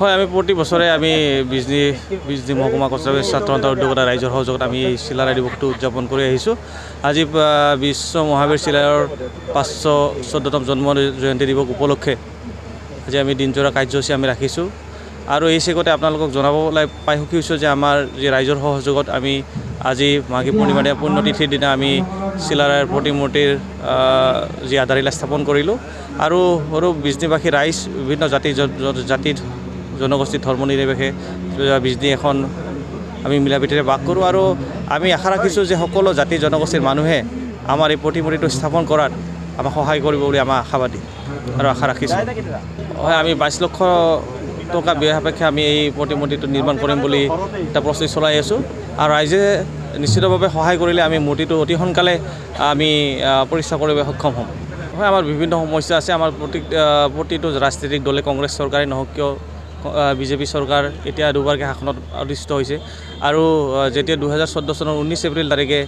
হয় আমি প্ৰতি বছৰে আমি বিজনী মহকুমা কছাৰী ছাত্ৰ উদ্যোগতা ৰাইজৰ সহযোগত আমি এই চিলাৰায় দিৱসটো উদযাপন কৰি আহিছোঁ। আজি বিশ্ব মহাবীৰ চিলাৰায়ৰ 514তম জন্ম জয়ন্তী দিৱস উপলক্ষে আজি আমি দিনজোৰা কাৰ্যসূচী আমি ৰাখিছোঁ। আৰু এই চেগতে আপোনালোকক জনাবলৈ পাই সুখী হৈছোঁ যে আমাৰ যি ৰাইজৰ সহযোগত আমি আজি মাঘী পূৰ্ণিমা পুণ্যতিথিৰ দিনা আমি চিলাৰায়ৰ প্ৰতিমূৰ্তিৰ যি আধাৰশিলা স্থাপন কৰিলোঁ। আৰু বিজনীবাসী ৰাইজ বিভিন্ন জাতিৰ জনগোষ্ঠীৰ ধৰ্ম নিৰপেক্ষে বিজনী এখন আমি মিলাপ্ৰীতিৰে বাস কৰোঁ। আৰু আমি আশা ৰাখিছোঁ যে সকলো জাতি জনগোষ্ঠীৰ মানুহে আমাৰ এই প্ৰতিমূৰ্তিটো স্থাপন কৰাত আমাক সহায় কৰিব বুলি আমাৰ আশাবাদী আৰু আশা ৰাখিছোঁ। হয় আমি 22 লক্ষ টকা ব্যয় সাপেক্ষে আমি এই প্ৰতিমূৰ্তিটো নিৰ্মাণ কৰিম বুলি এটা প্ৰস্তুতি চলাই আছোঁ। আৰু ৰাইজে নিশ্চিতভাৱে সহায় কৰিলে আমি মূৰ্তিটো অতি সোনকালে আমি প্ৰতিষ্ঠা কৰিব সক্ষম হ'ম। হয় আমাৰ বিভিন্ন সমস্যা আছে। আমাৰ প্ৰতিটো ৰাজনৈতিক দলে কংগ্ৰেছ চৰকাৰে নহওক কিয় বিজেপি চৰকাৰ এতিয়া দুবাৰকৈ শাসনত অধিষ্ঠিত হৈছে। আৰু যেতিয়া 2014 চনৰ 19 এপ্ৰিল তাৰিখে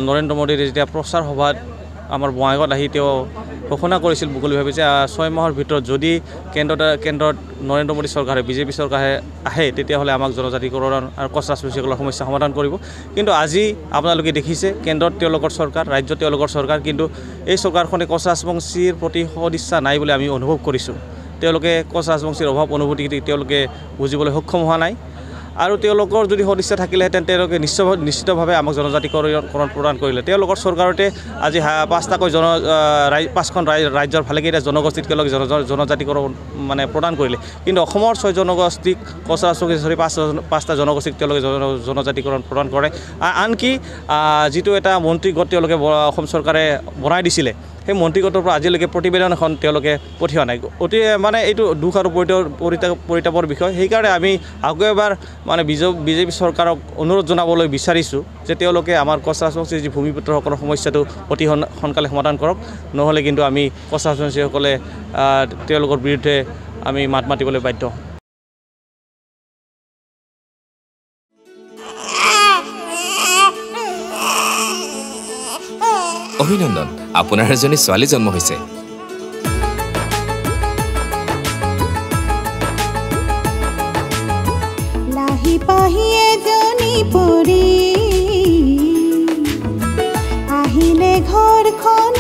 নৰেন্দ্ৰ মোদীয়ে যেতিয়া প্ৰচাৰ সভাত আমাৰ বঙাইগাঁৱত আহি তেওঁ ঘোষণা কৰিছিল মুকলিভাৱে যে 6 মাহৰ ভিতৰত যদি কেন্দ্ৰত নৰেন্দ্ৰ মোদী চৰকাৰে বিজেপি চৰকাৰে আহে তেতিয়াহ'লে আমাক জনজাতিকৰণ আৰু কছ ৰাজবংশীসকলৰ সমস্যা সমাধান কৰিব। কিন্তু আজি আপোনালোকে দেখিছে কেন্দ্ৰত তেওঁলোকৰ চৰকাৰ, ৰাজ্যত তেওঁলোকৰ চৰকাৰ, কিন্তু এই চৰকাৰখনে কছ ৰাজবংশীৰ প্ৰতি সদিচ্ছা নাই বুলি আমি অনুভৱ কৰিছোঁ। তেওঁলোকে কছ ৰাজবংশীৰ অভাৱ অনুভূতি তেওঁলোকে বুজিবলৈ সক্ষম হোৱা নাই। আৰু তেওঁলোকৰ যদি সদিচ্ছা থাকিলেহেঁতেন তেওঁলোকে নিশ্চিতভাৱে আমাক জনজাতিকৰণ প্ৰদান কৰিলে। তেওঁলোকৰ চৰকাৰতে আজি 5খন ৰাজ্যৰ ভালেকেইটা জনগোষ্ঠীক তেওঁলোকে জনজাতিকৰণ মানে প্ৰদান কৰিলে। কিন্তু অসমৰ 6 জনগোষ্ঠীক কছ ৰাজবংশী ধৰি 5টা জনগোষ্ঠীক তেওঁলোকে জনজাতিকৰণ প্ৰদান কৰে। আনকি যিটো এটা মন্ত্ৰী গোট তেওঁলোকে অসম চৰকাৰে বনাই দিছিলে সেই মন্ত্ৰীগোটৰ পৰা আজিলৈকে প্ৰতিবেদন এখন তেওঁলোকে পঠিওৱা নাই। অতি মানে এইটো দুখ আৰু পৰিতাপৰ বিষয়। সেইকাৰণে আমি আকৌ এবাৰ মানে বিজেপি চৰকাৰক অনুৰোধ জনাবলৈ বিচাৰিছোঁ যে তেওঁলোকে আমাৰ কছ ৰাজবংশীৰ যি ভূমিপুত্ৰসকলৰ সমস্যাটো অতি সোনকালে সমাধান কৰক। নহ'লে কিন্তু আমি কছ ৰাজবংশীসকলে তেওঁলোকৰ বিৰুদ্ধে আমি মাত মাতিবলৈ বাধ্য। অভিনন্দন, আপোনাৰ এজনী ছোৱালী জন্ম হৈছে। লাহি পাহি এজনী পৰি আহিলে ঘৰখন